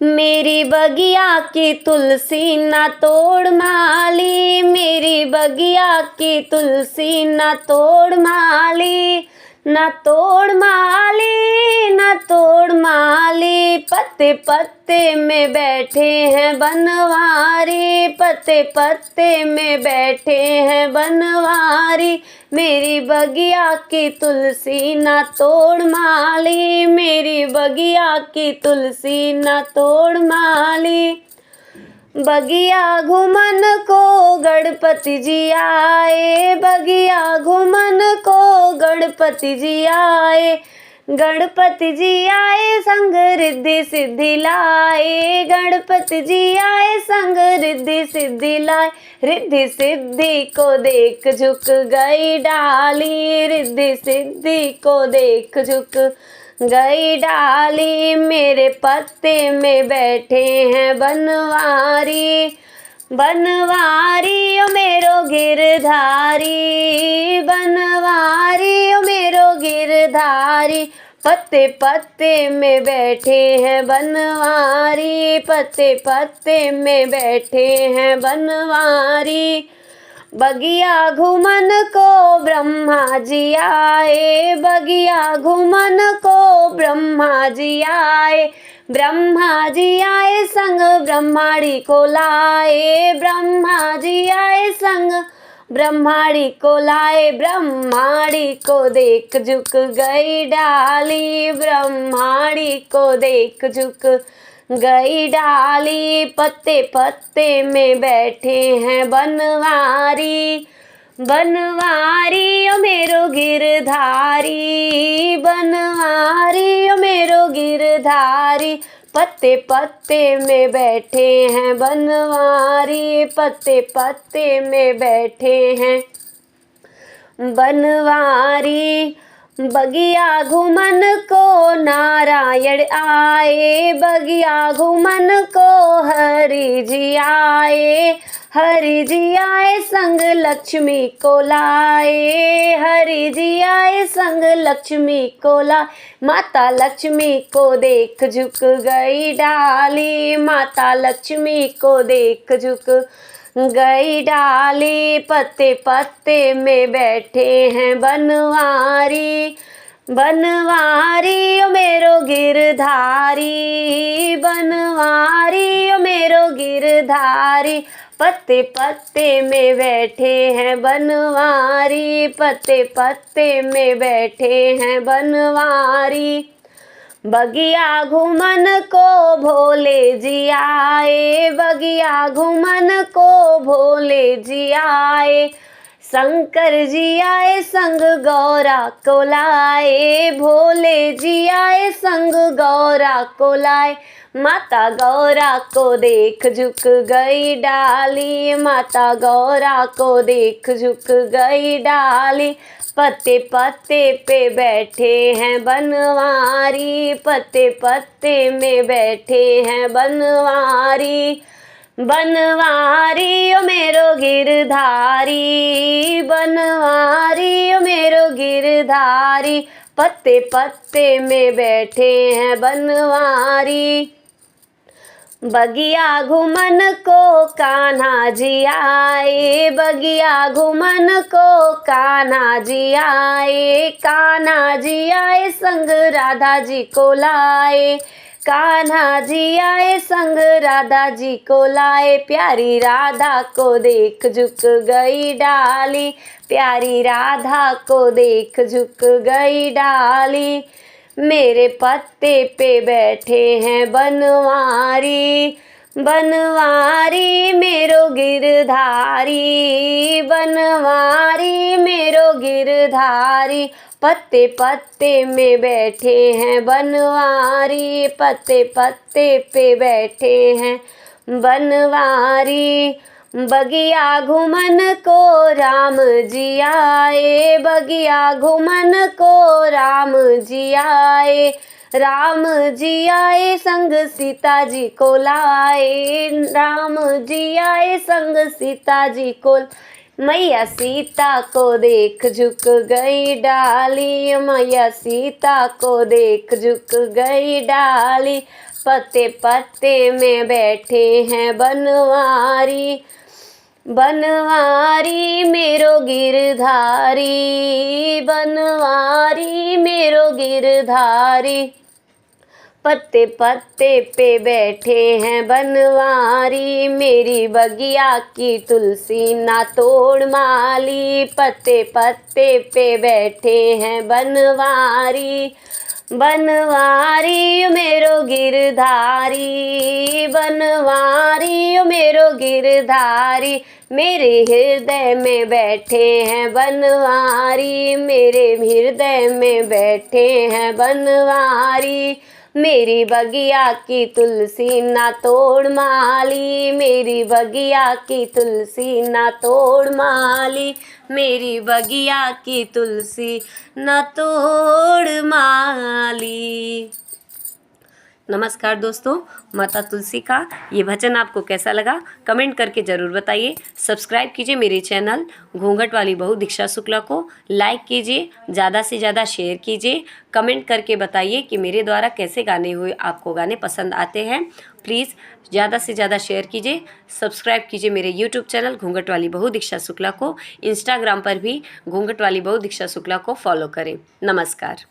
मेरी बगिया की तुलसी ना तोड़ माली, मेरी बगिया की तुलसी ना तोड़ माली, ना तोड़ माली, ना तोड़ माली। पत्ते पत्ते में बैठे हैं बनवारी, पत्ते पत्ते में बैठे हैं बनवारी। मेरी बगिया की तुलसी ना तोड़ माली, मेरी बगिया की तुलसी ना तोड़ माली। बगिया घुमन को गणपति जी आए, बगिया घुमन को गणपति जी आए, गणपति जी आए संग रिद्धि सिद्धि लाए, गणपति जी आए संग रिद्धि सिद्धि लाए। रिद्धि सिद्धि को देख झुक गई डाली, रिद्धि सिद्धि को देख झुक गई डाली। मेरे पत्ते में बैठे हैं बनवारी, बनवारी ओ मेरो गिरधारी, बनवारी ओ मेरो गिरधारी। पत्ते पत्ते में बैठे हैं बनवारी, पत्ते पत्ते में बैठे हैं बनवारी। बगिया घुमन को ब्रह्मा जी आए, बगिया घुमन को ब्रह्मा जी आए, ब्रह्मा जी आए संग ब्रह्माणी को लाए, ब्रह्मा जी आए संग ब्रह्माणी को लाए। ब्रह्माणी को देख झुक गई डाली, ब्रह्माणी को देख झुक गई डाली। पत्ते पत्ते में बैठे हैं बनवारी, बनवारी ओ मेरो गिरधारी, बनवारी ओ मेरो गिरधारी। पत्ते पत्ते में बैठे हैं बनवारी, पत्ते पत्ते में बैठे हैं बनवारी। बगिया घुमन को नारायण आए, बगिया घुमन को हरि जी आए, हरि जी आए संग लक्ष्मी को लाए, हरि जी आए संग लक्ष्मी को लाए। माता लक्ष्मी को देख झुक गई डाली, माता लक्ष्मी को देख झुक गई डाली। पत्ते पत्ते में बैठे हैं बनवारी, बनवारी ओ मेरो गिरधारी, बनवारी ओ मेरो गिरधारी। पत्ते पत्ते में बैठे हैं बनवारी, पत्ते पत्ते में बैठे हैं बनवारी। बगिया घुमन को भोले जी आए, बगिया घुमन को भोले जी आए, शंकर जी आए संग गौरा को लाए, भोले जी आए संग गौरा को लाए। माता गौरा को देख झुक गई डाली, माता गौरा को देख झुक गई डाली। पत्ते पत्ते पे बैठे हैं बनवारी, पत्ते पत्ते में बैठे हैं बनवारी, बनवारी ओ मेरो गिरधारी, बनवारी ओ मेरो गिरधारी। पत्ते पत्ते में बैठे हैं बनवारी। बगिया घुमन को कान्हा जी आए, बगिया घुमन को कान्हा जी आए, कान्हा जी आए संग राधा जी को लाए, कान्हा जी आए संग राधा जी को लाए। प्यारी राधा को देख झुक गई डाली, प्यारी राधा को देख झुक गई डाली। मेरे पत्ते पे बैठे हैं बनवारी, बनवारी मेरो गिरधारी, बनवारी मेरो गिरधारी। पत्ते पत्ते में बैठे हैं बनवारी, पत्ते पत्ते पे बैठे हैं बनवारी। बगिया घुमन को राम जी आए, बगिया घुमन को राम जी आए, राम जी आए संग सीता जी को लाए, राम जी आए संग सीता जी को। मैया सीता को देख झुक गई डाली, मैया सीता को देख झुक गई डाली। पत्ते पत्ते में बैठे हैं बनवारी, बनवारी मेरो गिरधारी, बनवारी मेरो गिरधारी। पत्ते पत्ते पे बैठे हैं बनवारी, मेरी बगिया की तुलसी ना तोड़ माली। पत्ते पत्ते पे बैठे हैं बनवारी, बनवारी मेरो गिरधारी, बनवारी मेरो गिरधारी। मेरे हृदय में बैठे हैं बनवारी, मेरे हृदय में बैठे हैं बनवारी। मेरी बगिया की तुलसी ना तोड़ माली, मेरी बगिया की तुलसी ना तोड़ माली, मेरी बगिया की तुलसी ना तोड़ माली। नमस्कार दोस्तों, माता तुलसी का ये भजन आपको कैसा लगा कमेंट करके ज़रूर बताइए। सब्सक्राइब कीजिए मेरे चैनल घूंघट वाली बहू दीक्षा शुक्ला को, लाइक कीजिए, ज़्यादा से ज़्यादा शेयर कीजिए, कमेंट करके बताइए कि मेरे द्वारा कैसे गाने हुए आपको गाने पसंद आते हैं। प्लीज़ ज़्यादा से ज़्यादा शेयर कीजिए, सब्सक्राइब कीजिए मेरे यूट्यूब चैनल घूंघट वाली बहू दीक्षा शुक्ला को। इंस्टाग्राम पर भी घूंघट वाली बहू दीक्षा शुक्ला को फॉलो करें। नमस्कार।